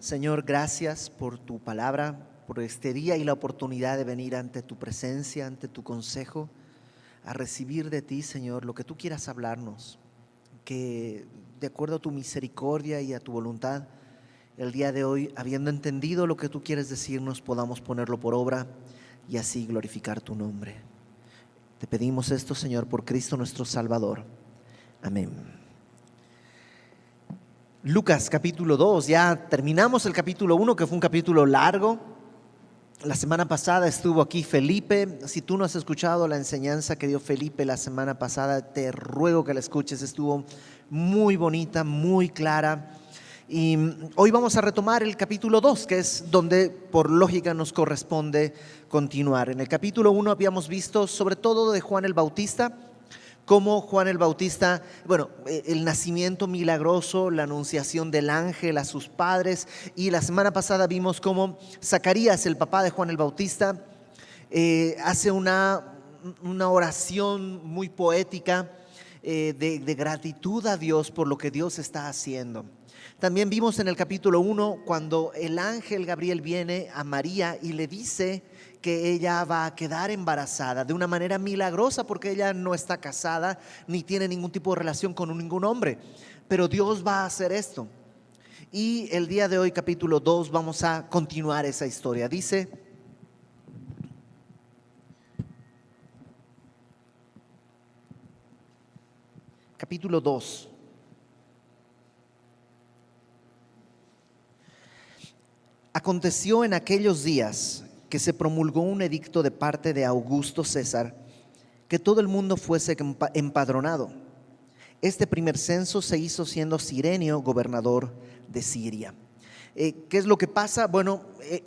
Señor, gracias por tu palabra, por este día y la oportunidad de venir ante tu presencia, ante tu consejo, a recibir de ti, Señor, lo que tú quieras hablarnos, que de acuerdo a tu misericordia y a tu voluntad, el día de hoy, habiendo entendido lo que tú quieres decirnos, podamos ponerlo por obra y así glorificar tu nombre. Te pedimos esto, Señor, por Cristo nuestro Salvador. Amén. Lucas capítulo 2, ya terminamos el capítulo 1, que fue un capítulo largo. La semana pasada estuvo aquí Felipe. Si tú no has escuchado la enseñanza que dio Felipe la semana pasada, te ruego que la escuches. Estuvo muy bonita, muy clara. Y hoy vamos a retomar el capítulo 2, que es donde por lógica nos corresponde continuar. En el capítulo 1 habíamos visto sobre todo de Juan el Bautista, cómo Juan el Bautista, el nacimiento milagroso, la anunciación del ángel a sus padres, y la semana pasada vimos cómo Zacarías, el papá de Juan el Bautista, hace una oración muy poética de gratitud a Dios por lo que Dios está haciendo. También vimos en el capítulo 1 cuando el ángel Gabriel viene a María y le dice que ella va a quedar embarazada de una manera milagrosa, porque ella no está casada ni tiene ningún tipo de relación con ningún hombre, pero Dios va a hacer esto. Y el día de hoy, capítulo 2, vamos a continuar esa historia. Dice: capítulo 2. Aconteció en aquellos días que se promulgó un edicto de parte de Augusto César, que todo el mundo fuese empadronado. Este primer censo se hizo siendo Cirenio gobernador de Siria. ¿Qué es lo que pasa?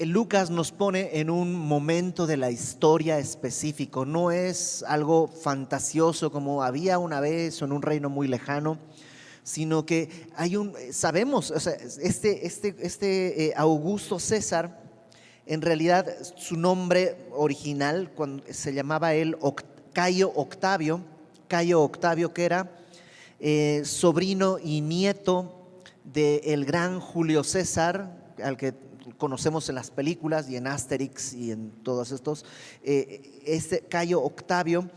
Lucas nos pone en un momento de la historia específico. No es algo fantasioso como había una vez o en un reino muy lejano, sino que sabemos, o sea, Augusto César, en realidad su nombre original, cuando se llamaba él Cayo Octavio, que era sobrino y nieto del gran Julio César, al que conocemos en las películas y en Asterix y en todos estos. Este Cayo Octavio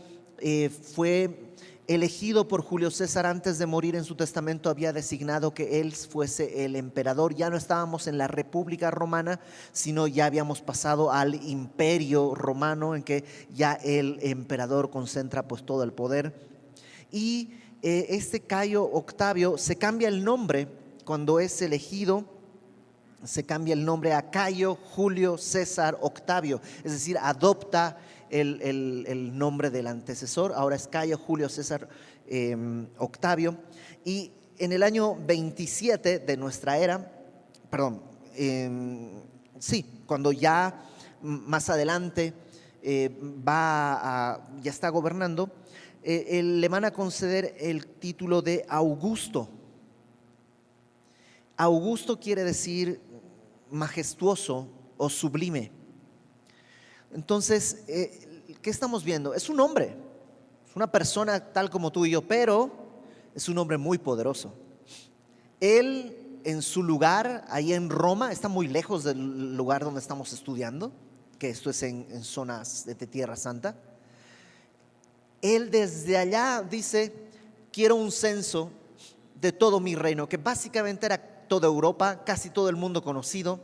fue elegido por Julio César. Antes de morir, en su testamento había designado que él fuese el emperador. Ya no estábamos en la República Romana, sino ya habíamos pasado al Imperio Romano, en que ya el emperador concentra pues todo el poder. Y este Cayo Octavio se cambia el nombre cuando es elegido. Se cambia el nombre a Cayo Julio César Octavio, es decir, adopta el nombre del antecesor. Ahora es Cayo Julio César Octavio. Y en el año 27 de nuestra era, cuando ya más adelante ya está gobernando, le van a conceder el título de Augusto. Augusto quiere decir majestuoso o sublime. Entonces, ¿qué estamos viendo? Es un hombre, es una persona tal como tú y yo, pero es un hombre muy poderoso. Él, en su lugar, ahí en Roma, está muy lejos del lugar donde estamos estudiando, que esto es en zonas de Tierra Santa. Él desde allá dice: quiero un censo de todo mi reino, que básicamente era toda Europa, casi todo el mundo conocido.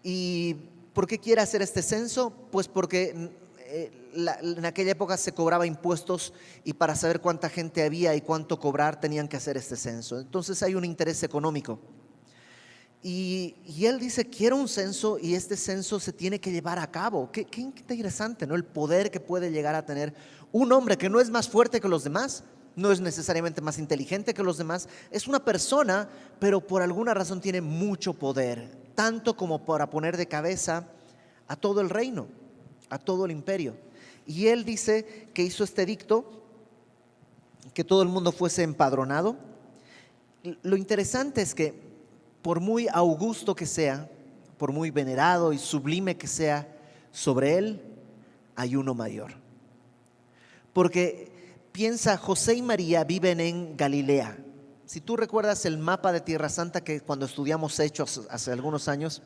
¿Y por qué quiere hacer este censo? Pues porque en aquella época se cobraba impuestos, y para saber cuánta gente había y cuánto cobrar tenían que hacer este censo. Entonces hay un interés económico. Y él dice: quiero un censo, y este censo se tiene que llevar a cabo. Qué interesante, ¿no? El poder que puede llegar a tener un hombre que no es más fuerte que los demás, no es necesariamente más inteligente que los demás, es una persona, pero por alguna razón tiene mucho poder, tanto como para poner de cabeza a todo el reino, a todo el imperio. Y él dice que hizo este edicto, que todo el mundo fuese empadronado. Lo interesante es que por muy augusto que sea, por muy venerado y sublime que sea, sobre él hay uno mayor. Porque piensa, José y María viven en Galilea, Si tú recuerdas el mapa de Tierra Santa que cuando estudiamos Hechos hace algunos años,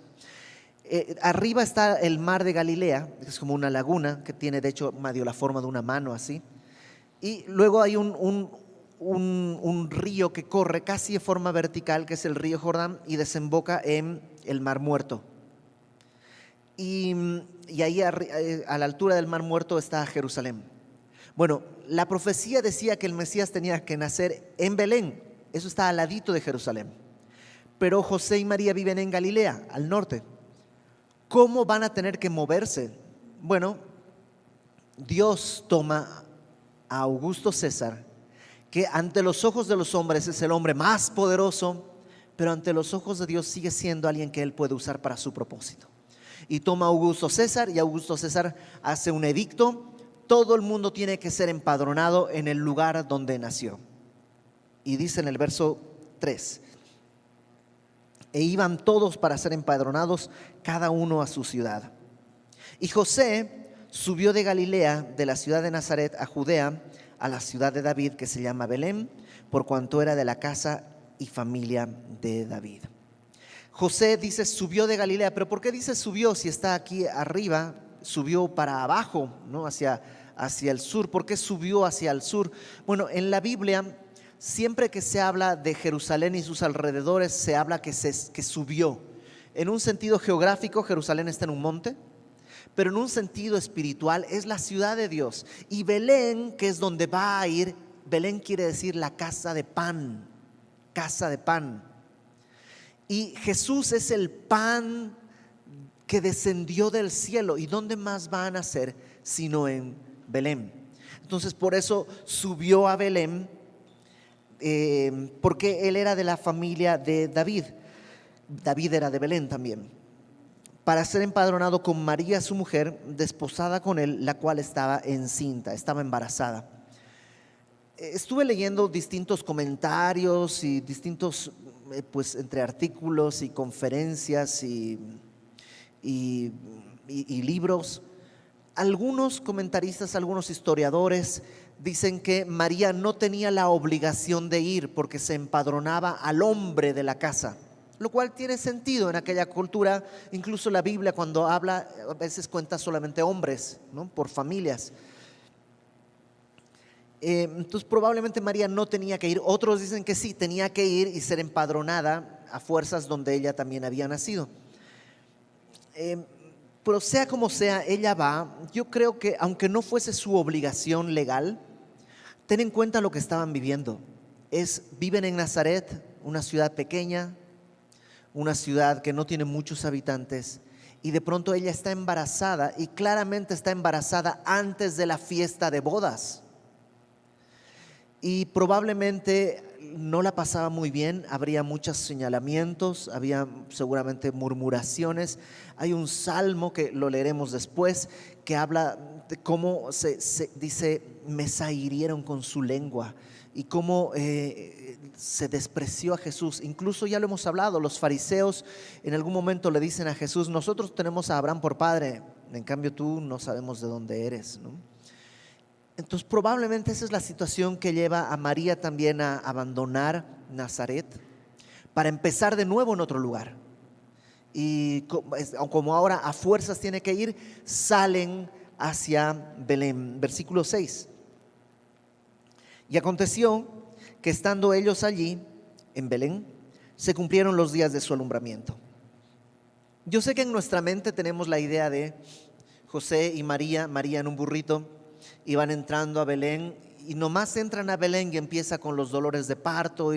arriba está el mar de Galilea, que es como una laguna que tiene de hecho medio la forma de una mano así. Y luego hay un río que corre casi de forma vertical, que es el río Jordán, y desemboca en el Mar Muerto. Y ahí a la altura del Mar Muerto está Jerusalén. Bueno, la profecía decía que el Mesías tenía que nacer en Belén. Eso está al ladito de Jerusalén. Pero José y María viven en Galilea, al norte. ¿Cómo van a tener que moverse? Bueno, Dios toma a Augusto César, que ante los ojos de los hombres es el hombre más poderoso, pero ante los ojos de Dios sigue siendo alguien que él puede usar para su propósito. Y toma a Augusto César, y Augusto César hace un edicto: todo el mundo tiene que ser empadronado en el lugar donde nació. Y dice en el verso 3: e iban todos para ser empadronados, cada uno a su ciudad. Y José subió de Galilea, de la ciudad de Nazaret, a Judea, a la ciudad de David, que se llama Belén, por cuanto era de la casa y familia de David. José dice subió de Galilea, pero ¿por qué dice subió si está aquí arriba? Subió para abajo, ¿no? Hacia el sur. ¿Por qué subió hacia el sur? Bueno, en la Biblia, siempre que se habla de Jerusalén y sus alrededores, se habla que subió. En un sentido geográfico, Jerusalén está en un monte, pero en un sentido espiritual es la ciudad de Dios. Y Belén, que es donde va a ir, Belén quiere decir la casa de pan, casa de pan. Y Jesús es el pan que descendió del cielo. ¿Y dónde más va a nacer sino en Belén? Entonces por eso subió a Belén, porque él era de la familia de David. David era de Belén también, para ser empadronado con María su mujer, desposada con él, la cual estaba encinta, estaba embarazada. Estuve leyendo distintos comentarios y distintos, pues entre artículos y conferencias y libros. Algunos comentaristas, algunos historiadores dicen que María no tenía la obligación de ir porque se empadronaba al hombre de la casa, lo cual tiene sentido en aquella cultura. Incluso la Biblia, cuando habla, a veces cuenta solamente hombres, ¿no? Por familias. Entonces probablemente María no tenía que ir. Otros dicen que sí, tenía que ir y ser empadronada a fuerzas donde ella también había nacido. Pero sea como sea, ella va. Yo creo que aunque no fuese su obligación legal, ten en cuenta lo que estaban viviendo. Viven en Nazaret, una ciudad pequeña, una ciudad que no tiene muchos habitantes, y de pronto ella está embarazada, y claramente está embarazada antes de la fiesta de bodas. Y probablemente no la pasaba muy bien, habría muchos señalamientos, había seguramente murmuraciones. Hay un salmo que lo leeremos después, que habla de cómo se dice: me zahirieron con su lengua, y cómo se despreció a Jesús. Incluso ya lo hemos hablado, los fariseos en algún momento le dicen a Jesús: nosotros tenemos a Abraham por padre, en cambio tú no sabemos de dónde eres, ¿no? Entonces probablemente esa es la situación que lleva a María también a abandonar Nazaret para empezar de nuevo en otro lugar. Y como ahora a fuerzas tiene que ir, salen hacia Belén. Versículo 6. Y aconteció que estando ellos allí en Belén, se cumplieron los días de su alumbramiento. Yo sé que en nuestra mente tenemos la idea de José y María en un burrito, y van entrando a Belén, y nomás entran a Belén y empieza con los dolores de parto.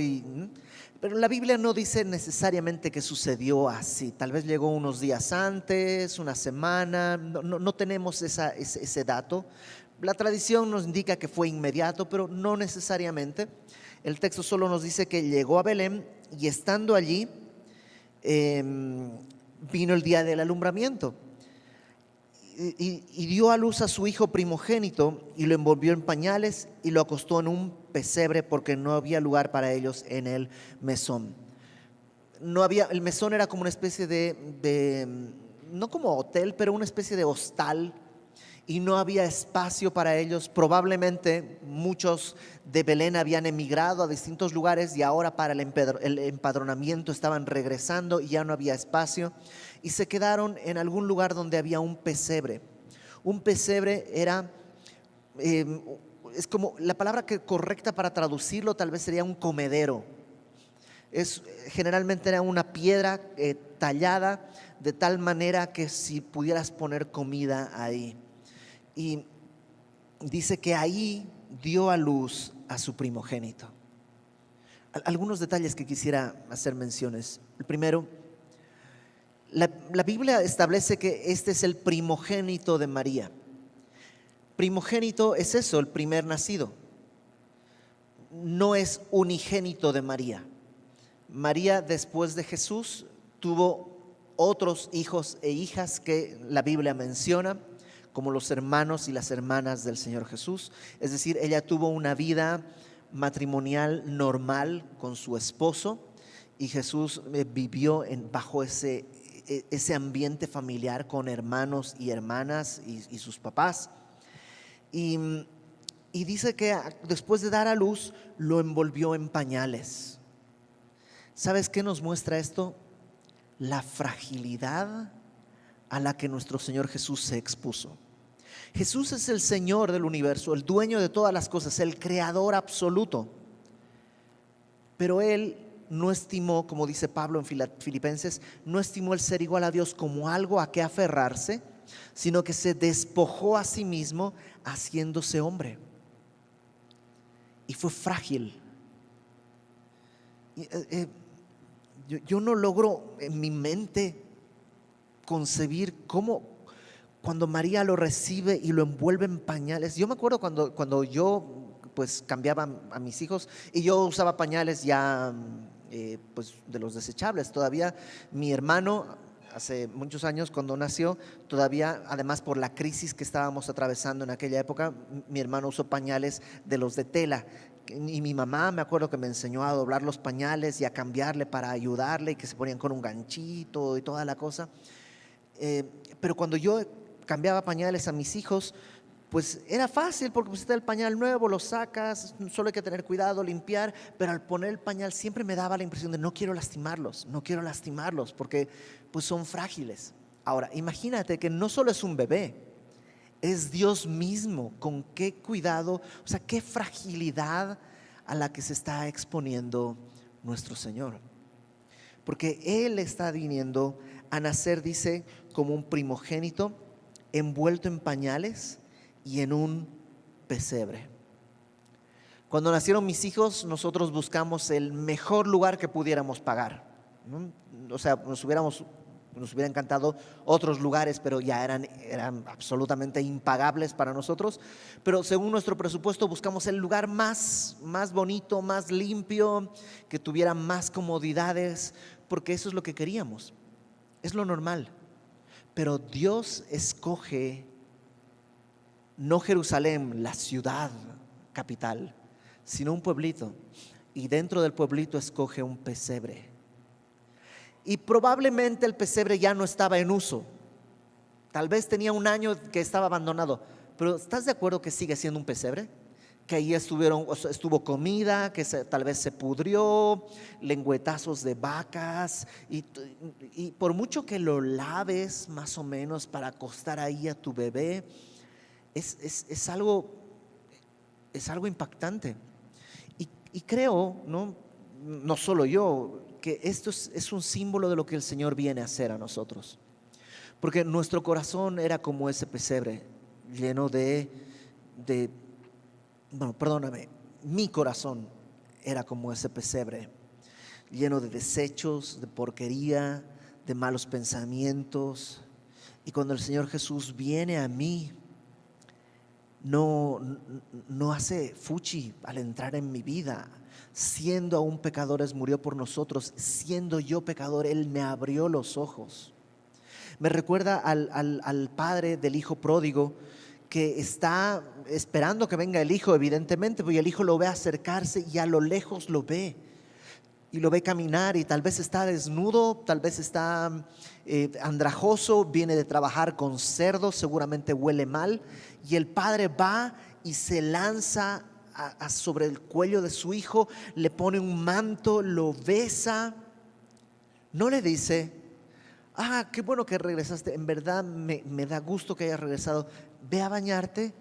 Pero la Biblia no dice necesariamente que sucedió así. Tal vez llegó unos días antes, una semana, no tenemos ese dato. La tradición nos indica que fue inmediato, pero no necesariamente. El texto solo nos dice que llegó a Belén, y estando allí vino el día del alumbramiento. Y dio a luz a su hijo primogénito, y lo envolvió en pañales y lo acostó en un pesebre, porque no había lugar para ellos en el mesón. El mesón era como una especie de no como hotel, pero una especie de hostal. y no había espacio para ellos. Probablemente muchos de Belén habían emigrado a distintos lugares y ahora para el empadronamiento estaban regresando y ya no había espacio, y se quedaron en algún lugar donde había un pesebre. Un pesebre era, es como la palabra correcta para traducirlo tal vez sería un comedero. Generalmente era una piedra tallada de tal manera que si pudieras poner comida ahí. Y dice que ahí dio a luz a su primogénito. Algunos detalles que quisiera hacer menciones. El primero, la Biblia establece que este es el primogénito de María. Primogénito es eso, el primer nacido. No es unigénito de María. María, después de Jesús, tuvo otros hijos e hijas que la Biblia menciona, como los hermanos y las hermanas del Señor Jesús. Es decir, ella tuvo una vida matrimonial normal con su esposo, y Jesús vivió bajo ese ambiente familiar con hermanos y hermanas y sus papás. Y dice que después de dar a luz lo envolvió en pañales. ¿Sabes qué nos muestra esto? La fragilidad a la que nuestro Señor Jesús se expuso. Jesús es el Señor del universo, el dueño de todas las cosas, el creador absoluto. Pero Él no estimó, como dice Pablo en Filipenses, no estimó el ser igual a Dios como algo a que aferrarse, sino que se despojó a sí mismo haciéndose hombre. Y fue frágil. Yo no logro en mi mente concebir cómo cuando María lo recibe y lo envuelve en pañales. Yo me acuerdo cuando yo pues cambiaba a mis hijos y yo usaba pañales ya pues de los desechables. Todavía mi hermano hace muchos años cuando nació, todavía además por la crisis que estábamos atravesando en aquella época, mi hermano usó pañales de los de tela. Y mi mamá me acuerdo que me enseñó a doblar los pañales y a cambiarle para ayudarle, y que se ponían con un ganchito y toda la cosa. Pero cuando yo cambiaba pañales a mis hijos, pues era fácil porque pues está el pañal nuevo, lo sacas, solo hay que tener cuidado, limpiar, pero al poner el pañal siempre me daba la impresión de no quiero lastimarlos porque pues son frágiles. Ahora, imagínate que no solo es un bebé, es Dios mismo. Con qué cuidado, o sea, qué fragilidad a la que se está exponiendo nuestro Señor. Porque Él está viniendo a nacer, dice, como un primogénito, envuelto en pañales y en un pesebre. Cuando nacieron mis hijos, nosotros buscamos el mejor lugar que pudiéramos pagar, ¿no? O sea, nos hubiera encantado otros lugares, pero ya eran absolutamente impagables para nosotros. Pero según nuestro presupuesto buscamos el lugar más bonito, más limpio, que tuviera más comodidades, porque eso es lo que queríamos, es lo normal. Pero Dios escoge no Jerusalén, la ciudad capital, sino un pueblito, y dentro del pueblito escoge un pesebre. Y probablemente el pesebre ya no estaba en uso, tal vez tenía un año que estaba abandonado, pero ¿estás de acuerdo que sigue siendo un pesebre? Que ahí estuvo comida, que tal vez se pudrió, lengüetazos de vacas, y por mucho que lo laves más o menos para acostar ahí a tu bebé, es algo impactante. Y creo, no solo yo, que esto es un símbolo de lo que el Señor viene a hacer a nosotros. Porque nuestro corazón era como ese pesebre, lleno mi corazón era como ese pesebre, lleno de desechos, de porquería, de malos pensamientos. Y cuando el Señor Jesús viene a mí, no hace fuchi al entrar en mi vida. Siendo aún pecadores murió por nosotros. Siendo yo pecador, Él me abrió los ojos. Me recuerda al padre del hijo pródigo, que está esperando que venga el hijo, evidentemente, porque el hijo lo ve acercarse y a lo lejos lo ve. y lo ve caminar y tal vez está desnudo, tal vez está andrajoso, viene de trabajar con cerdos, seguramente huele mal, y el padre va y se lanza sobre el cuello de su hijo, le pone un manto, lo besa. No le dice: qué bueno que regresaste, en verdad me da gusto que hayas regresado, ve a bañarte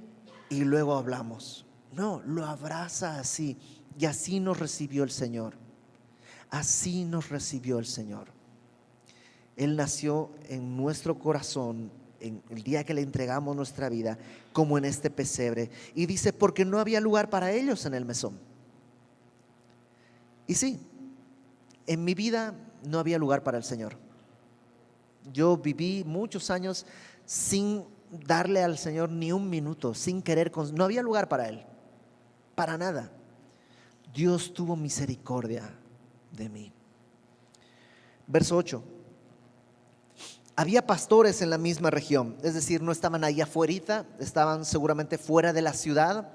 y luego hablamos. No, lo abraza así, y así nos recibió el Señor. Así nos recibió el Señor. Él nació en nuestro corazón en el día que le entregamos nuestra vida, como en este pesebre. Y dice: porque no había lugar para ellos en el mesón. Y sí, en mi vida no había lugar para el Señor. Yo viví muchos años sin darle al Señor ni un minuto, sin querer, no había lugar para Él, para nada. Dios tuvo misericordia de mí. Verso 8. Había pastores en la misma región, es decir, no estaban ahí afuera, estaban seguramente fuera de la ciudad,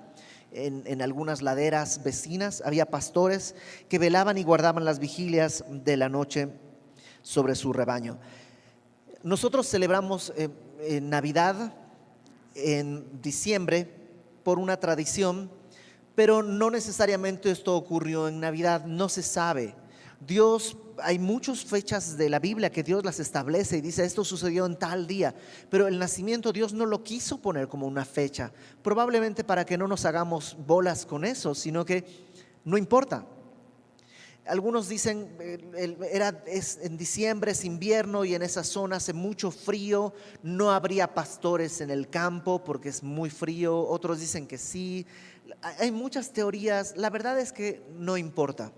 en algunas laderas vecinas. Había pastores que velaban y guardaban las vigilias de la noche sobre su rebaño. Nosotros celebramos Navidad en diciembre por una tradición, pero no necesariamente esto ocurrió en Navidad, no se sabe. Hay muchas fechas de la Biblia que Dios las establece y dice: esto sucedió en tal día, pero el nacimiento Dios no lo quiso poner como una fecha, probablemente para que no nos hagamos bolas con eso, sino que no importa. Algunos dicen es en diciembre, es invierno y en esa zona hace mucho frío, no habría pastores en el campo porque es muy frío. Otros dicen que sí. Hay muchas teorías. La verdad es que no importa.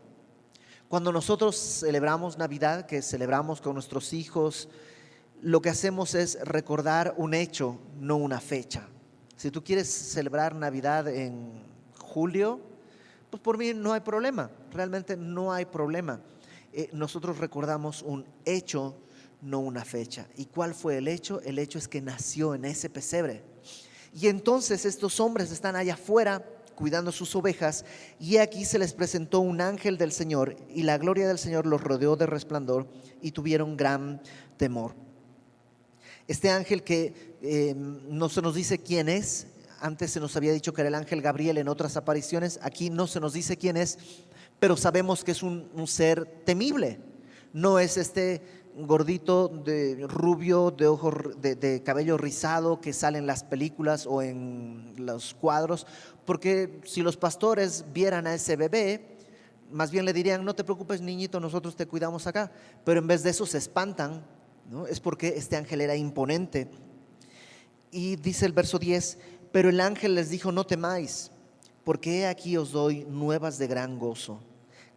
Cuando nosotros celebramos Navidad, que celebramos con nuestros hijos, lo que hacemos es recordar un hecho, no una fecha. Si tú quieres celebrar Navidad en julio, pues por mí no hay problema, realmente no hay problema. Nosotros recordamos un hecho, no una fecha. ¿Y cuál fue el hecho? El hecho es que nació en ese pesebre. Y entonces estos hombres están allá afuera cuidando sus ovejas, y aquí se les presentó un ángel del Señor, y la gloria del Señor los rodeó de resplandor, y tuvieron gran temor. Este ángel que no se nos dice quién es. Antes se nos había dicho que era el ángel Gabriel en otras apariciones. Aquí no se nos dice quién es, pero sabemos que es un ser temible. No es este gordito de rubio, de ojos, de cabello rizado que sale en las películas o en los cuadros, porque si los pastores vieran a ese bebé, más bien le dirían: no te preocupes, niñito, nosotros te cuidamos acá. Pero en vez de eso se espantan, ¿no? Es porque este ángel era imponente. Y dice el verso 10: pero el ángel les dijo: no temáis, porque he aquí os doy nuevas de gran gozo,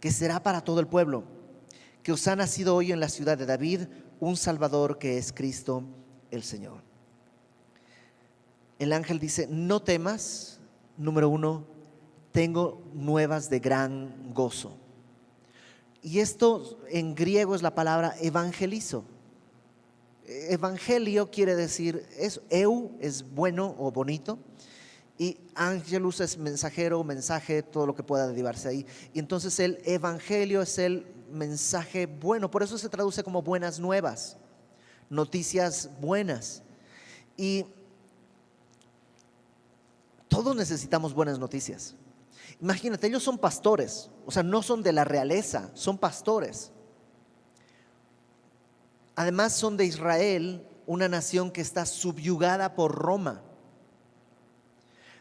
que será para todo el pueblo, que os ha nacido hoy en la ciudad de David un Salvador, que es Cristo el Señor. El ángel dice: no temas. Número 1, tengo nuevas de gran gozo. Y esto en griego es la palabra evangelizo. Evangelio quiere decir eu es bueno o bonito, y angelus es mensajero, mensaje, todo lo que pueda derivarse ahí. Y entonces el evangelio es el mensaje bueno, por eso se traduce como buenas nuevas, noticias buenas. Y todos necesitamos buenas noticias. Imagínate, ellos son pastores, o sea, no son de la realeza, son pastores. Además son de Israel, una nación que está subyugada por Roma.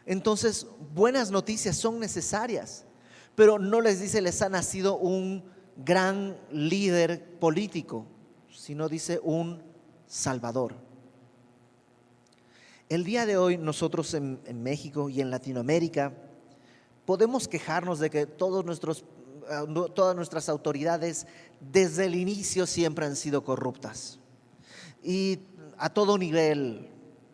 Entonces, buenas noticias son necesarias, pero no les dice: les ha nacido un gran líder político, sino dice: un Salvador. El día de hoy nosotros en México y en Latinoamérica podemos quejarnos de que todas nuestras autoridades desde el inicio siempre han sido corruptas, y a todo nivel.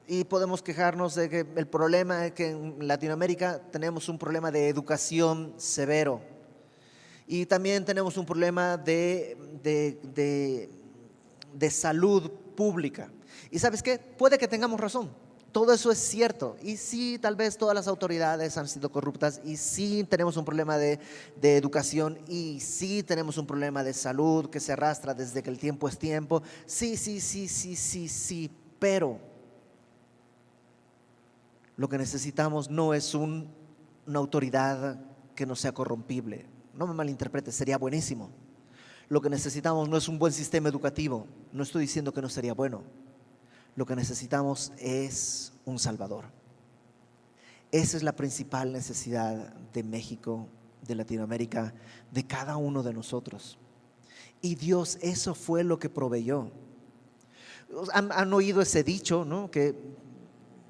Y podemos quejarnos de que el problema es que en Latinoamérica tenemos un problema de educación severo, y también tenemos un problema de salud pública. ¿Y sabes qué? Puede que tengamos razón. todo eso es cierto. Y sí, tal vez todas las autoridades han sido corruptas. Y sí, tenemos un problema de educación. Y sí, tenemos un problema de salud que se arrastra desde que el tiempo es tiempo. Sí, sí, sí, sí, sí, sí. Pero lo que necesitamos no es una autoridad que no sea corrompible. No me malinterprete, sería buenísimo. Lo que necesitamos no es un buen sistema educativo. No estoy diciendo que no sería bueno. Lo que necesitamos es un Salvador. Esa es la principal necesidad de México, de Latinoamérica, de cada uno de nosotros. Y Dios, eso fue lo que proveyó. Han oído ese dicho, ¿no? Que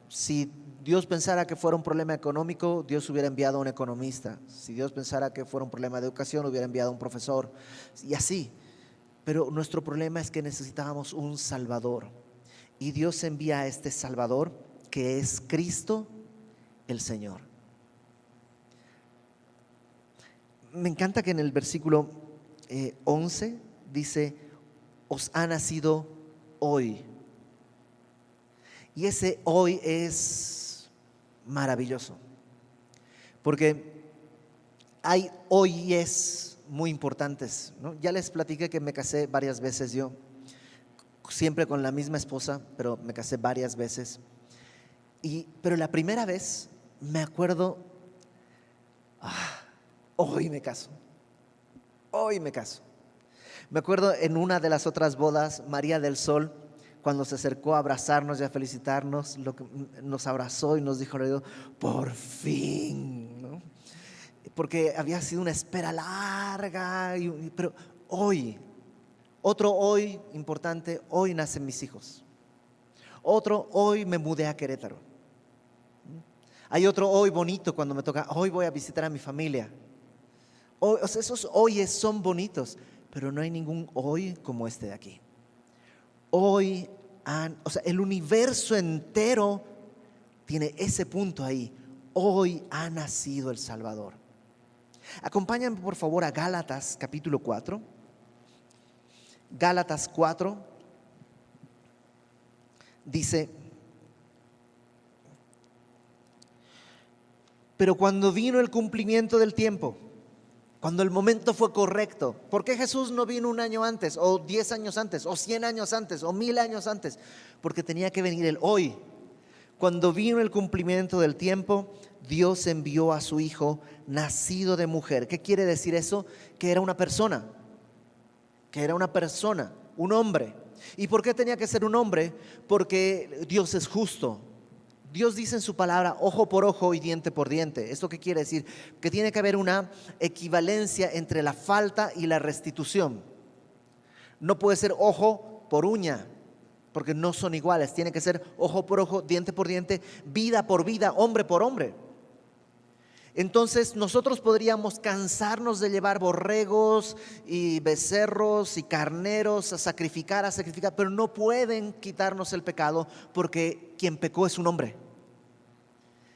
si Dios pensara que fuera un problema económico, Dios hubiera enviado a un economista. Si Dios pensara que fuera un problema de educación, hubiera enviado a un profesor. Y así. Pero nuestro problema es que necesitábamos un Salvador. Y Dios envía a este Salvador, que es Cristo el Señor. Me encanta que en el versículo 11 dice: os ha nacido hoy. Y ese hoy es maravilloso, porque hay hoyes muy importantes, ¿no? Ya les platiqué que me casé varias veces yo, siempre con la misma esposa, pero me casé varias veces. Pero la primera vez me acuerdo, hoy me caso. Me acuerdo en una de las otras bodas, María del Sol, cuando se acercó a abrazarnos y a felicitarnos, nos abrazó y nos dijo: por fin, ¿no? Porque había sido una espera larga, pero hoy, otro hoy importante, hoy nacen mis hijos. Otro hoy me mudé a Querétaro. Hay otro hoy bonito cuando me toca, hoy voy a visitar a mi familia. Hoy, o sea, esos hoyes son bonitos, pero no hay ningún hoy como este de aquí. Hoy, o sea, el universo entero tiene ese punto ahí. Hoy ha nacido el Salvador. Acompáñame por favor a Gálatas capítulo 4. Gálatas 4 dice: pero cuando vino el cumplimiento del tiempo, cuando el momento fue correcto. ¿Por qué Jesús no vino un año antes, o 10 años antes, o 100 años antes, o 1000 años antes? Porque tenía que venir el hoy. Cuando vino el cumplimiento del tiempo, Dios envió a su Hijo, nacido de mujer. ¿Qué quiere decir eso? Que era una persona, un hombre. ¿Y por qué tenía que ser un hombre? Porque Dios es justo. Dios dice en su palabra: ojo por ojo y diente por diente. ¿Esto qué quiere decir? Que tiene que haber una equivalencia entre la falta y la restitución. No puede ser ojo por uña, porque no son iguales. Tiene que ser ojo por ojo, diente por diente, vida por vida, hombre por hombre. Entonces nosotros podríamos cansarnos de llevar borregos y becerros y carneros a sacrificar, pero no pueden quitarnos el pecado, porque quien pecó es un hombre.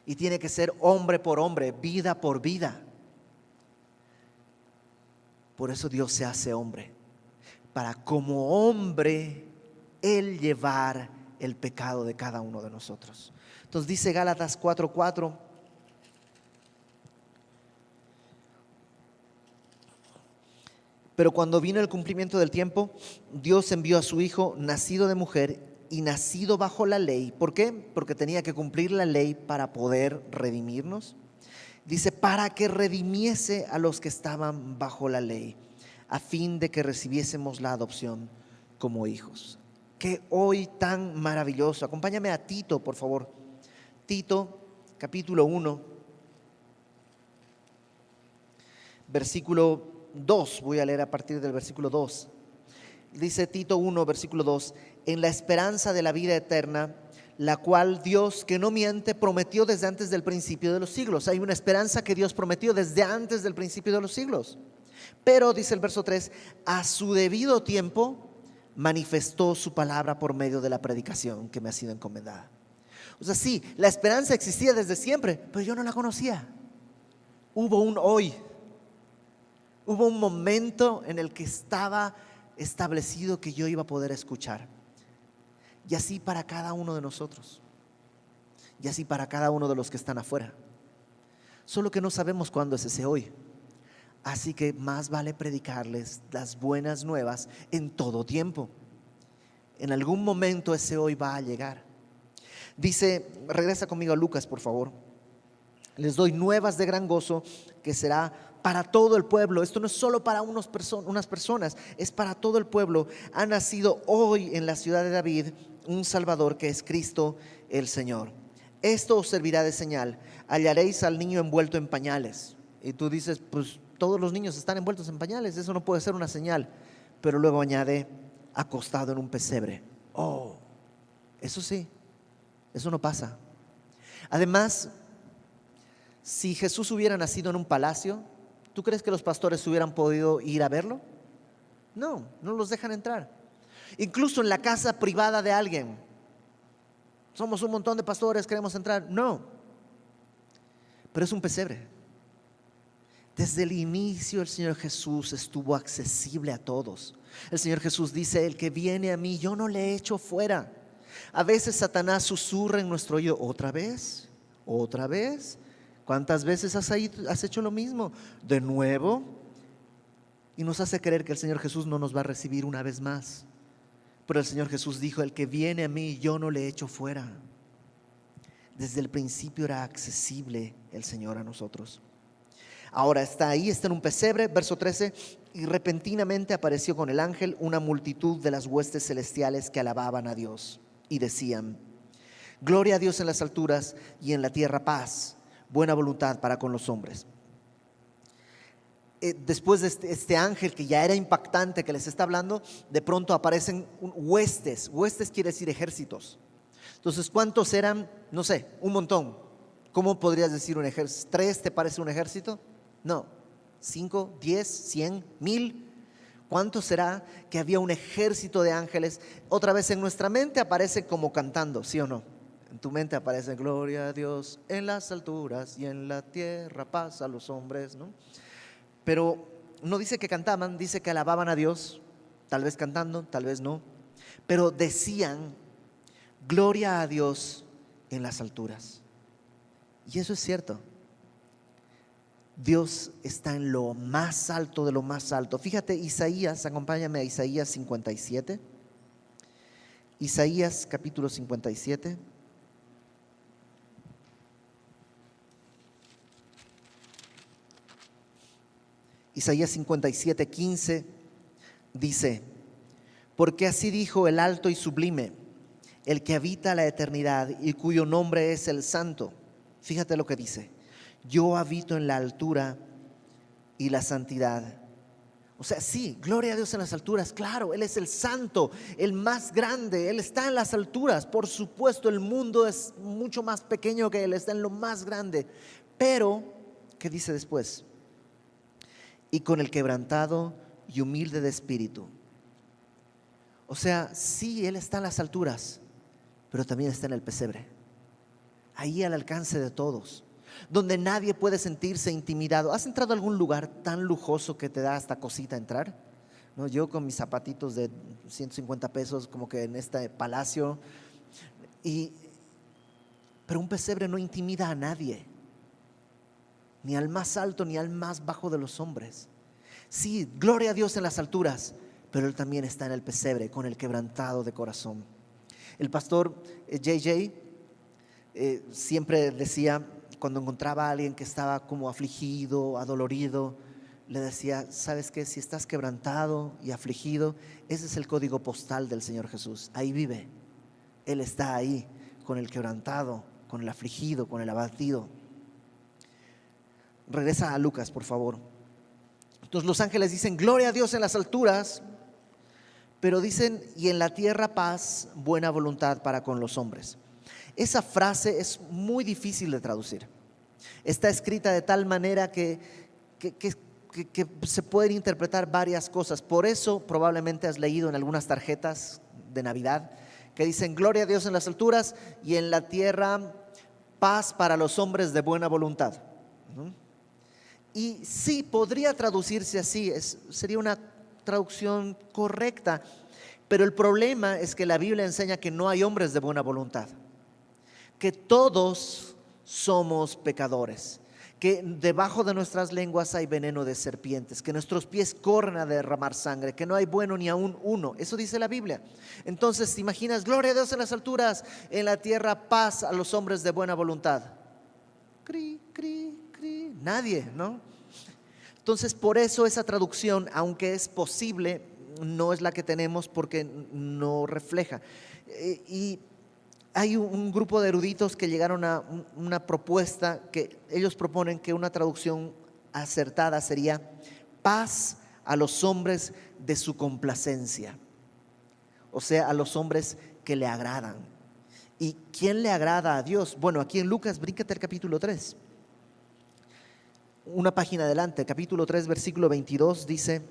Y tiene que ser hombre por hombre, vida por vida. Por eso Dios se hace hombre, para como hombre Él llevar el pecado de cada uno de nosotros. Entonces dice Gálatas 4:4: pero cuando vino el cumplimiento del tiempo, Dios envió a su Hijo, nacido de mujer y nacido bajo la ley. ¿Por qué? Porque tenía que cumplir la ley para poder redimirnos. Dice: para que redimiese a los que estaban bajo la ley, a fin de que recibiésemos la adopción como hijos. Qué hoy tan maravilloso. Acompáñame a Tito, por favor. Tito, capítulo 1, versículo 2, voy a leer a partir del versículo 2. Dice Tito 1, versículo 2: en la esperanza de la vida eterna, la cual Dios, que no miente, prometió desde antes del principio de los siglos. Hay una esperanza que Dios prometió desde antes del principio de los siglos. Pero, dice el verso 3, a su debido tiempo manifestó su palabra por medio de la predicación que me ha sido encomendada. O sea, sí, la esperanza existía desde siempre, pero yo no la conocía. Hubo un hoy. Hubo un momento en el que estaba establecido que yo iba a poder escuchar. Y así para cada uno de nosotros. y así para cada uno de los que están afuera. Solo que no sabemos cuándo es ese hoy. Así que más vale predicarles las buenas nuevas en todo tiempo. En algún momento ese hoy va a llegar. Dice, regresa conmigo a Lucas, por favor. Les doy nuevas de gran gozo que será para todo el pueblo. Esto no es solo para unas personas, es para todo el pueblo. Ha nacido hoy en la ciudad de David un Salvador, que es Cristo el Señor. Esto os servirá de señal: hallaréis al niño envuelto en pañales. Y tú dices, pues todos los niños están envueltos en pañales, eso no puede ser una señal. Pero luego añade, acostado en un pesebre. Oh, eso sí, eso no pasa. Además, si Jesús hubiera nacido en un palacio, ¿tú crees que los pastores hubieran podido ir a verlo? No, no los dejan entrar. Incluso en la casa privada de alguien. Somos un montón de pastores, queremos entrar. No, pero es un pesebre. Desde el inicio el Señor Jesús estuvo accesible a todos. El Señor Jesús dice, el que viene a mí, yo no le echo fuera. A veces Satanás susurra en nuestro oído, ¿otra vez? ¿Otra vez? ¿Cuántas veces has hecho lo mismo? ¿De nuevo? Y nos hace creer que el Señor Jesús no nos va a recibir una vez más. Pero el Señor Jesús dijo, el que viene a mí, yo no le echo fuera. Desde el principio era accesible el Señor a nosotros. Ahora está ahí, está en un pesebre, verso 13, y repentinamente apareció con el ángel una multitud de las huestes celestiales que alababan a Dios y decían, gloria a Dios en las alturas y en la tierra paz, buena voluntad para con los hombres. Después de este ángel que ya era impactante, que les está hablando, de pronto aparecen huestes. Huestes quiere decir ejércitos. Entonces, ¿cuántos eran? No sé, un montón. ¿Cómo podrías decir un ejército? ¿3 te parece un ejército? No. 5, 10, 100, 1000. ¿Cuánto será que había un ejército de ángeles? Otra vez en nuestra mente aparece como cantando, ¿sí o no? En tu mente aparece gloria a Dios en las alturas y en la tierra paz a los hombres, ¿no? Pero no dice que cantaban, dice que alababan a Dios, tal vez cantando, tal vez no, pero decían gloria a Dios en las alturas. Y eso es cierto. Dios está en lo más alto de lo más alto. Fíjate, Isaías, acompáñame a Isaías 57. Isaías capítulo 57. Isaías 57, 15 dice, porque así dijo el alto y sublime, el que habita la eternidad y cuyo nombre es el Santo. Fíjate lo que dice, yo habito en la altura y la santidad. O sea, sí, gloria a Dios en las alturas, claro, Él es el Santo, el más grande, Él está en las alturas. Por supuesto, el mundo es mucho más pequeño que Él, está en lo más grande. Pero, ¿qué dice después? Y con el quebrantado y humilde de espíritu. O sea, sí, Él está en las alturas, pero también está en el pesebre, ahí al alcance de todos, donde nadie puede sentirse intimidado. ¿Has entrado a algún lugar tan lujoso que te da hasta cosita entrar? ¿No? Yo con mis zapatitos de 150 pesos, como que en este palacio, pero un pesebre no intimida a nadie, ni al más alto ni al más bajo de los hombres. Sí, gloria a Dios en las alturas, pero Él también está en el pesebre con el quebrantado de corazón. El pastor JJ siempre decía, cuando encontraba a alguien que estaba como afligido, adolorido, le decía, ¿sabes qué? Si estás quebrantado y afligido, ese es el código postal del Señor Jesús. Ahí vive. Él está ahí con el quebrantado, con el afligido, con el abatido. Regresa a Lucas, por favor. Entonces los ángeles dicen gloria a Dios en las alturas, pero dicen y en la tierra paz, buena voluntad para con los hombres. Esa frase es muy difícil de traducir. Está escrita de tal manera que se pueden interpretar varias cosas. Por eso probablemente has leído en algunas tarjetas de Navidad que dicen gloria a Dios en las alturas y en la tierra paz para los hombres de buena voluntad. Y sí, podría traducirse así, sería una traducción correcta, pero el problema es que la Biblia enseña que no hay hombres de buena voluntad. que todos somos pecadores, que debajo de nuestras lenguas hay veneno de serpientes, que nuestros pies corren a derramar sangre, que no hay bueno ni aún uno. Eso dice la Biblia. Entonces, ¿te imaginas? Gloria a Dios en las alturas, en la tierra paz a los hombres de buena voluntad. Cri, cri, cri. Nadie, ¿no? Entonces, por eso esa traducción, aunque es posible, no es la que tenemos porque no refleja. Y hay un grupo de eruditos que llegaron a una propuesta que ellos proponen que una traducción acertada sería paz a los hombres de su complacencia, o sea, a los hombres que le agradan. ¿Y quién le agrada a Dios? Bueno, aquí en Lucas, bríncate al capítulo 3. Una página adelante, capítulo 3, versículo 22 dice: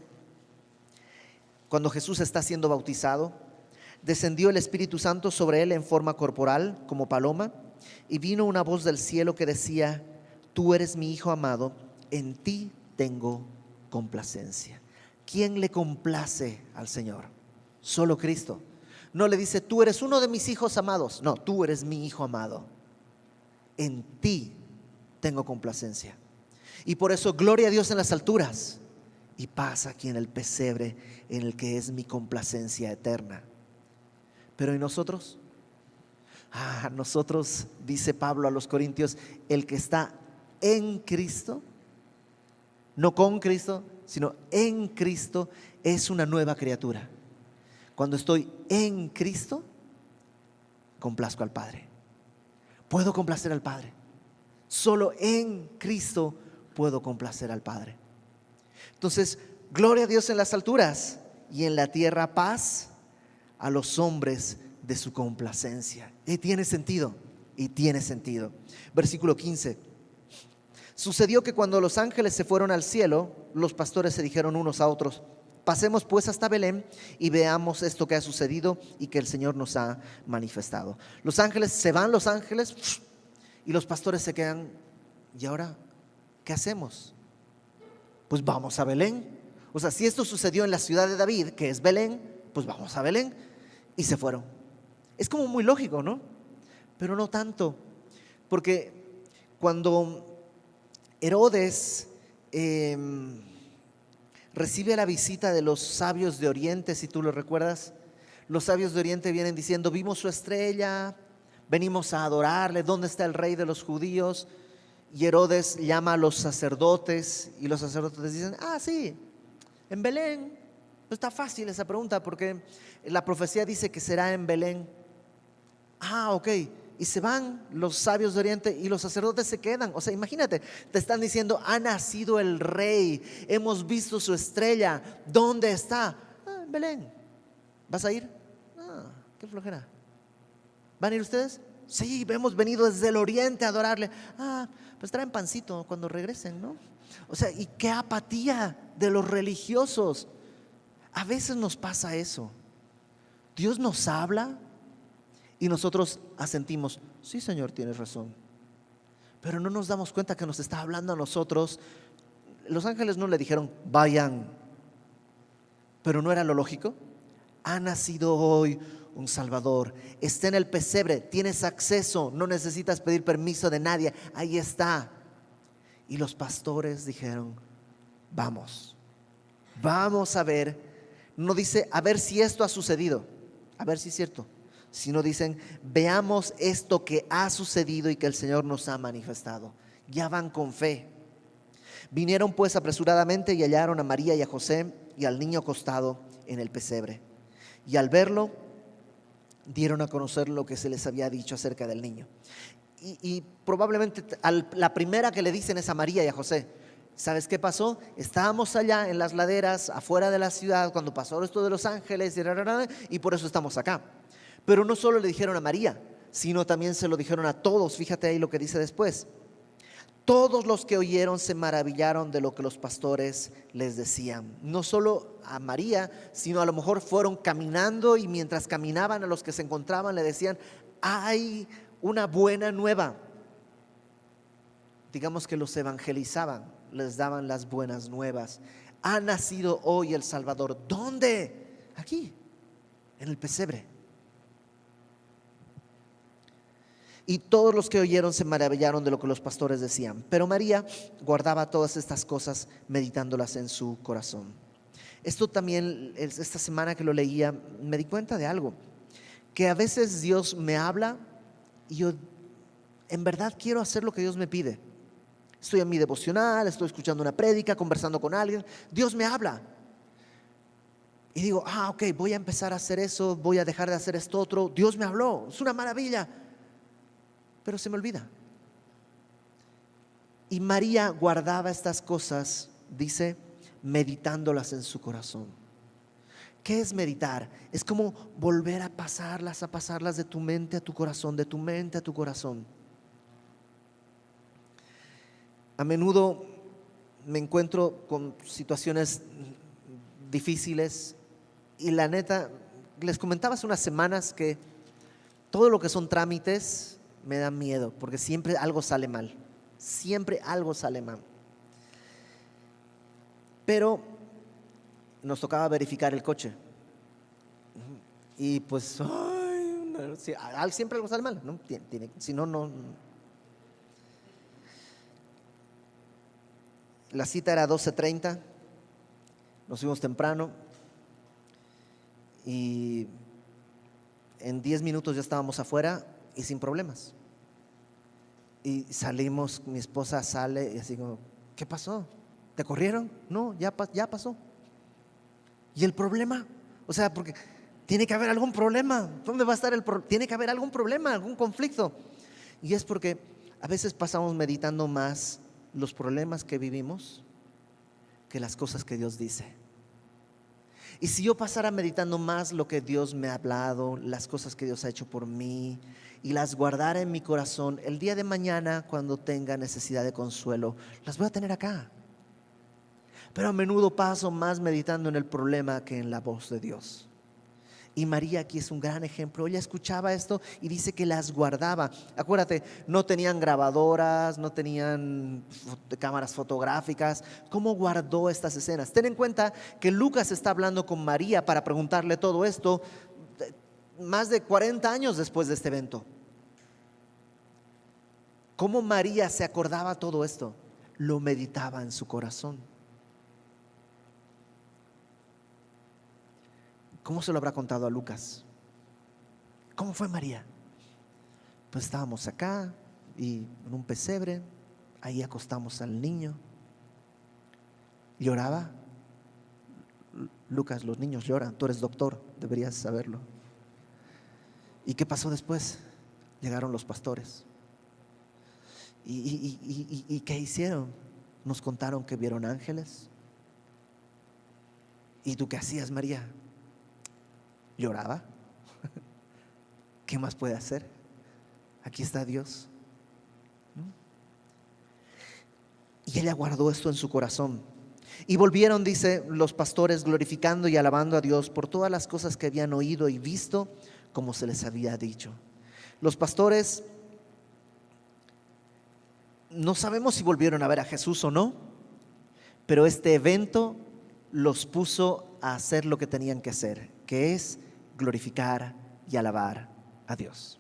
cuando Jesús está siendo bautizado, descendió el Espíritu Santo sobre él en forma corporal, como paloma, y vino una voz del cielo que decía: tú eres mi Hijo amado, en ti tengo complacencia. ¿Quién le complace al Señor? Solo Cristo. No le dice: tú eres uno de mis hijos amados. No, tú eres mi Hijo amado. En ti tengo complacencia. Y por eso, gloria a Dios en las alturas y paz aquí en el pesebre, en el que es mi complacencia eterna. Pero ¿y nosotros? Nosotros, dice Pablo a los Corintios, el que está en Cristo, no con Cristo, sino en Cristo, es una nueva criatura. Cuando estoy en Cristo, complazco al Padre. Puedo complacer al Padre. Solo en Cristo puedo complacer al Padre. Entonces, gloria a Dios en las alturas y en la tierra paz a los hombres de su complacencia. Y tiene sentido, Versículo 15. Sucedió que cuando los ángeles se fueron al cielo, los pastores se dijeron unos a otros: pasemos pues hasta Belén y veamos esto que ha sucedido y que el Señor nos ha manifestado. Los ángeles se van, y los pastores se quedan. ¿Y ahora qué hacemos? Pues vamos a Belén. O sea, si esto sucedió en la ciudad de David, que es Belén, pues vamos a Belén. Y se fueron. Es como muy lógico, ¿no? Pero no tanto, porque cuando Herodes recibe la visita de los sabios de Oriente, si tú lo recuerdas, los sabios de Oriente vienen diciendo: vimos su estrella, venimos a adorarle, ¿dónde está el rey de los judíos? Y Herodes llama a los sacerdotes y los sacerdotes dicen: sí, en Belén. No está fácil esa pregunta porque la profecía dice que será en Belén. Ok. Y se van los sabios de Oriente y los sacerdotes se quedan. O sea, imagínate, te están diciendo: ha nacido el rey, hemos visto su estrella, ¿dónde está? En Belén. ¿Vas a ir? Qué flojera. ¿Van a ir ustedes? Sí, hemos venido desde el oriente a adorarle. Pues traen pancito cuando regresen, ¿no? O sea, y qué apatía de los religiosos. A veces nos pasa eso. Dios nos habla y nosotros asentimos: sí, Señor, tienes razón. Pero no nos damos cuenta que nos está hablando a nosotros. Los ángeles no le dijeron: vayan. Pero no era lo lógico. Ha nacido hoy un Salvador, está en el pesebre, tienes acceso, no necesitas pedir permiso de nadie, ahí está. Y los pastores dijeron: vamos a ver. No dice a ver si esto ha sucedido, a ver si es cierto, sino dicen: veamos esto que ha sucedido y que el Señor nos ha manifestado. Ya van con fe. Vinieron pues apresuradamente y hallaron a María y a José y al niño acostado en el pesebre. Y al verlo, dieron a conocer lo que se les había dicho acerca del niño. Y probablemente la primera que le dicen es a María y a José: ¿sabes qué pasó? Estábamos allá en las laderas afuera de la ciudad cuando pasó esto de los ángeles y por eso estamos acá. Pero no solo le dijeron a María, sino también se lo dijeron a todos. Fíjate ahí lo que dice después: todos los que oyeron se maravillaron de lo que los pastores les decían. No solo a María, sino a lo mejor fueron caminando y mientras caminaban a los que se encontraban le decían: hay una buena nueva. Digamos que los evangelizaban, les daban las buenas nuevas. Ha nacido hoy el Salvador. ¿Dónde? Aquí, en el pesebre. y todos los que oyeron se maravillaron de lo que los pastores decían. Pero María guardaba todas estas cosas, meditándolas en su corazón. Esto también, esta semana que lo leía, me di cuenta de algo, que a veces Dios me habla y yo en verdad quiero hacer lo que Dios me pide. Estoy en mi devocional, estoy escuchando una prédica, conversando con alguien, Dios me habla. Y digo, ok, voy a empezar a hacer eso, voy a dejar de hacer esto otro. Dios me habló, es una maravilla. Pero se me olvida. Y María guardaba estas cosas, dice, meditándolas en su corazón. ¿Qué es meditar? Es como volver a pasarlas de tu mente a tu corazón, de tu mente a tu corazón. A menudo me encuentro con situaciones difíciles y la neta, les comentaba hace unas semanas que todo lo que son trámites me da miedo, porque siempre algo sale mal, siempre algo sale mal. Pero nos tocaba verificar el coche y pues siempre algo sale mal, ¿no? Si no, no. La cita era 12:30, nos fuimos temprano y en 10 minutos ya estábamos afuera y sin problemas. Y salimos, mi esposa sale y así como, ¿qué pasó? ¿Te corrieron? No, ya pasó. ¿Y el problema? O sea, porque tiene que haber algún problema. ¿Dónde va a estar el problema? Tiene que haber algún problema, algún conflicto. Y es porque a veces pasamos meditando más los problemas que vivimos que las cosas que Dios dice. Y si yo pasara meditando más lo que Dios me ha hablado, las cosas que Dios ha hecho por mí, y las guardara en mi corazón, el día de mañana cuando tenga necesidad de consuelo, las voy a tener acá. Pero a menudo paso más meditando en el problema que en la voz de Dios. Y María aquí es un gran ejemplo. Ella escuchaba esto y dice que las guardaba. Acuérdate, no tenían grabadoras, no tenían cámaras fotográficas. ¿Cómo guardó estas escenas? Ten en cuenta que Lucas está hablando con María para preguntarle todo esto más de 40 años después de este evento. ¿Cómo María se acordaba todo esto? Lo meditaba en su corazón. ¿Cómo se lo habrá contado a Lucas? ¿Cómo fue María? Pues estábamos acá y en un pesebre, ahí acostamos al niño. ¿Lloraba? Lucas, los niños lloran, tú eres doctor, deberías saberlo. ¿Y qué pasó después? Llegaron los pastores. ¿Y qué hicieron? Nos contaron que vieron ángeles. ¿Y tú qué hacías, María? Lloraba. ¿Qué más puede hacer? Aquí está Dios. Y ella guardó esto en su corazón. Y volvieron, dice, los pastores glorificando y alabando a Dios por todas las cosas que habían oído y visto, como se les había dicho. Los pastores, no sabemos si volvieron a ver a Jesús o no, pero este evento los puso a hacer lo que tenían que hacer, que es glorificar y alabar a Dios.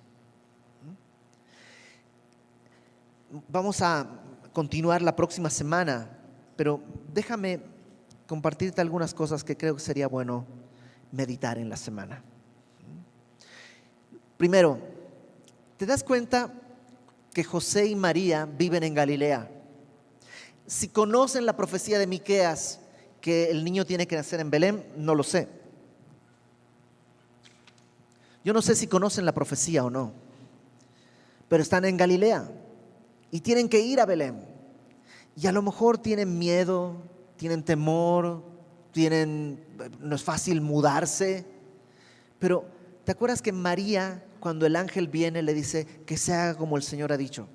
Vamos a continuar la próxima semana, pero déjame compartirte algunas cosas que creo que sería bueno meditar en la semana. Primero, ¿te das cuenta que José y María viven en Galilea? Si conocen la profecía de Miqueas que el niño tiene que nacer en Belén, no lo sé. Yo no sé si conocen la profecía o no, pero están en Galilea y tienen que ir a Belén. Y a lo mejor tienen miedo, tienen temor, no es fácil mudarse. Pero ¿te acuerdas que María, cuando el ángel viene, le dice que se haga como el Señor ha dicho?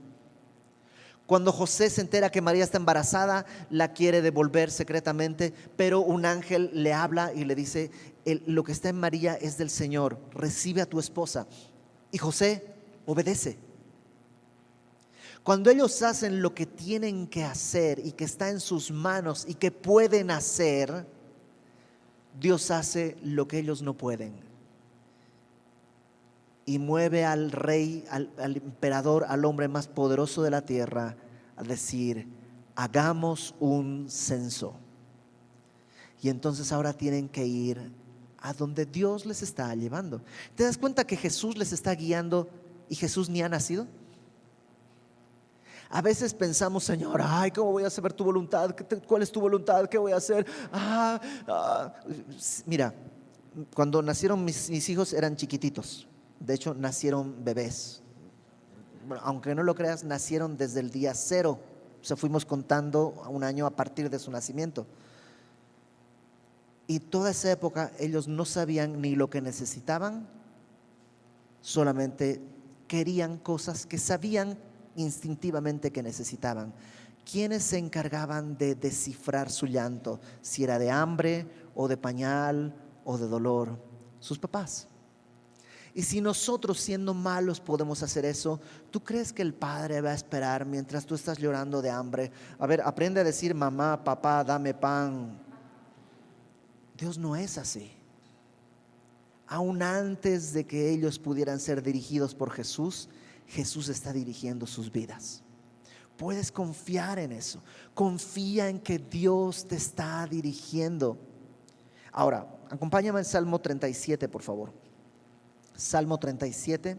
Cuando José se entera que María está embarazada, la quiere devolver secretamente, pero un ángel le habla y le dice: lo que está en María es del Señor, recibe a tu esposa. Y José obedece. Cuando ellos hacen lo que tienen que hacer y que está en sus manos y que pueden hacer, Dios hace lo que ellos no pueden. y mueve al rey, al emperador, al hombre más poderoso de la tierra, a decir: hagamos un censo. Y entonces ahora tienen que ir a donde Dios les está llevando. ¿Te das cuenta que Jesús les está guiando y Jesús ni ha nacido? A veces pensamos: Señor, ay, ¿cómo voy a saber tu voluntad? ¿Cuál es tu voluntad? ¿Qué voy a hacer? Mira, cuando nacieron mis hijos eran chiquititos. De hecho, nacieron bebés. Bueno, aunque no lo creas, nacieron desde el día cero. O sea, fuimos contando un año a partir de su nacimiento. Y toda esa época ellos no sabían ni lo que necesitaban, solamente querían cosas que sabían instintivamente que necesitaban. ¿Quiénes se encargaban de descifrar su llanto? Si era de hambre o de pañal o de dolor. Sus papás. Y si nosotros, siendo malos, podemos hacer eso, ¿tú crees que el padre va a esperar mientras tú estás llorando de hambre? A ver, aprende a decir: mamá, papá, dame pan. Dios no es así. Aún antes de que ellos pudieran ser dirigidos por Jesús, Jesús está dirigiendo sus vidas. Puedes confiar en eso. Confía en que Dios te está dirigiendo. Ahora, acompáñame en Salmo 37, por favor. Salmo 37.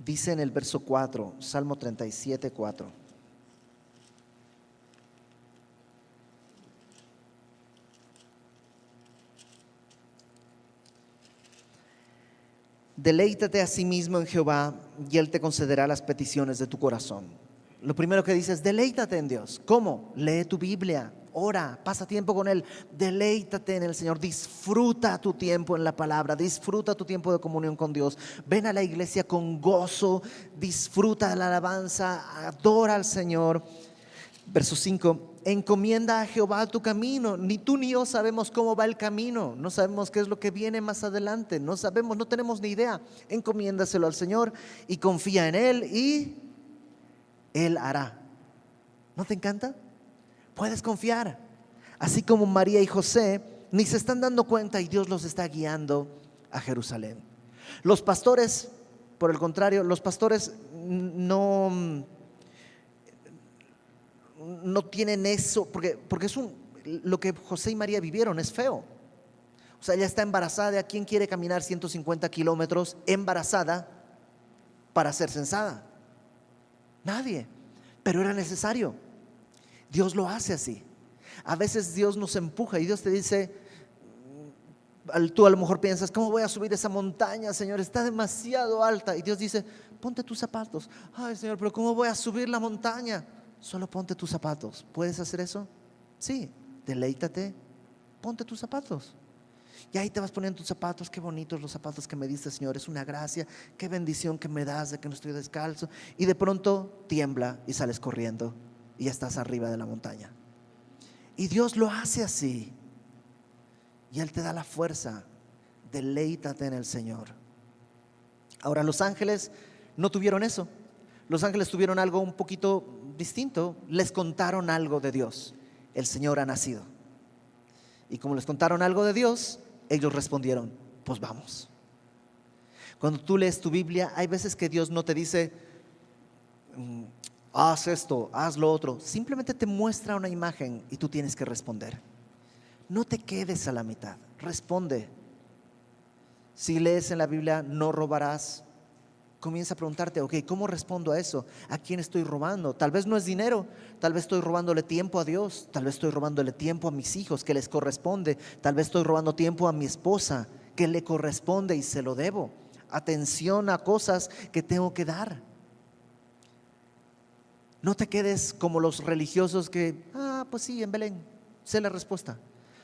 Dice en el verso 4, Salmo 37, 4. Deleítate a sí mismo en Jehová y Él te concederá las peticiones de tu corazón. Lo primero que dice es: deleítate en Dios. ¿Cómo? Lee tu Biblia, ora, pasa tiempo con Él, deleítate en el Señor, disfruta tu tiempo en la palabra, disfruta tu tiempo de comunión con Dios, ven a la iglesia con gozo, disfruta de la alabanza, adora al Señor. Verso 5: encomienda a Jehová tu camino. Ni tú ni yo sabemos cómo va el camino, no sabemos qué es lo que viene más adelante, no sabemos, no tenemos ni idea. Encomiéndaselo al Señor y confía en Él y Él hará. ¿No te encanta? Puedes confiar. Así como María y José ni se están dando cuenta y Dios los está guiando a Jerusalén. Los pastores, por el contrario, los pastores no tienen eso, porque lo que José y María vivieron es feo. O sea, ella está embarazada. ¿Quién quiere caminar 150 kilómetros embarazada para ser censada? Nadie. Pero era necesario. Dios lo hace así. A veces Dios nos empuja y Dios te dice, tú a lo mejor piensas: ¿cómo voy a subir esa montaña, Señor? Está demasiado alta. Y Dios dice: ponte tus zapatos. Ay, Señor, pero ¿cómo voy a subir la montaña? Solo ponte tus zapatos. ¿Puedes hacer eso? Sí, deleítate, ponte tus zapatos. Y ahí te vas poniendo tus zapatos. Qué bonitos los zapatos que me diste, Señor, es una gracia. Qué bendición que me das de que no estoy descalzo. Y de pronto tiembla y sales corriendo y ya estás arriba de la montaña. Y Dios lo hace así. Y Él te da la fuerza. Deleítate en el Señor. Ahora, los ángeles no tuvieron eso. Los ángeles tuvieron algo un poquito distinto. Les contaron algo de Dios. El Señor ha nacido. Y como les contaron algo de Dios, ellos respondieron: pues vamos. Cuando tú lees tu Biblia, hay veces que Dios no te dice: haz esto, haz lo otro. Simplemente te muestra una imagen y tú tienes que responder. No te quedes a la mitad, responde. Si lees en la Biblia: no robarás, comienza a preguntarte: ok, ¿cómo respondo a eso? ¿A quién estoy robando? Tal vez no es dinero, tal vez estoy robándole tiempo a Dios, tal vez estoy robándole tiempo a mis hijos que les corresponde, tal vez estoy robando tiempo a mi esposa que le corresponde y se lo debo. Atención a cosas que tengo que dar. No te quedes como los religiosos que, pues sí, en Belén, sé la respuesta.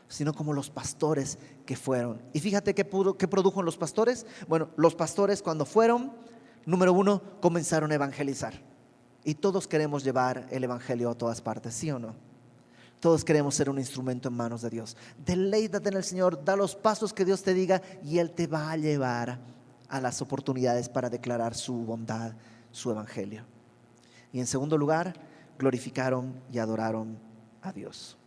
Sino como los pastores que fueron. Y fíjate qué produjo los pastores. Bueno, los pastores cuando fueron, número 1, comenzaron a evangelizar. Y todos queremos llevar el evangelio a todas partes, ¿sí o no? Todos queremos ser un instrumento en manos de Dios. Deleítate en el Señor, da los pasos que Dios te diga y Él te va a llevar a las oportunidades para declarar su bondad, su evangelio. Y en segundo lugar, glorificaron y adoraron a Dios.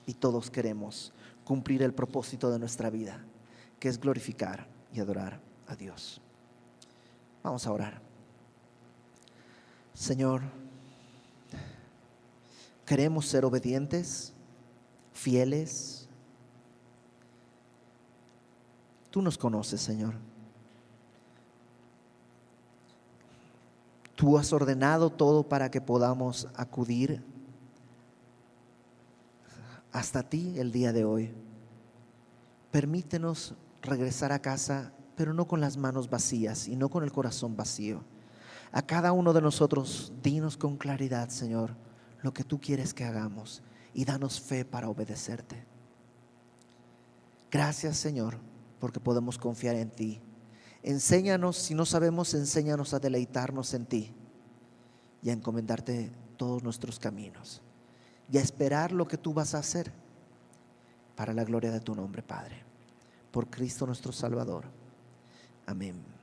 y todos queremos cumplir el propósito de nuestra vida, que es glorificar y adorar a Dios. Vamos a orar. Señor, queremos ser obedientes, fieles. Tú nos conoces, Señor. Tú has ordenado todo para que podamos acudir hasta ti el día de hoy. Permítenos regresar a casa, pero no con las manos vacías y no con el corazón vacío. A cada uno de nosotros, dinos con claridad, Señor, lo que tú quieres que hagamos y danos fe para obedecerte. Gracias, Señor, porque podemos confiar en ti. Enséñanos, si no sabemos, enséñanos a deleitarnos en ti y a encomendarte todos nuestros caminos y a esperar lo que tú vas a hacer para la gloria de tu nombre, Padre. Por Cristo nuestro Salvador. Amén.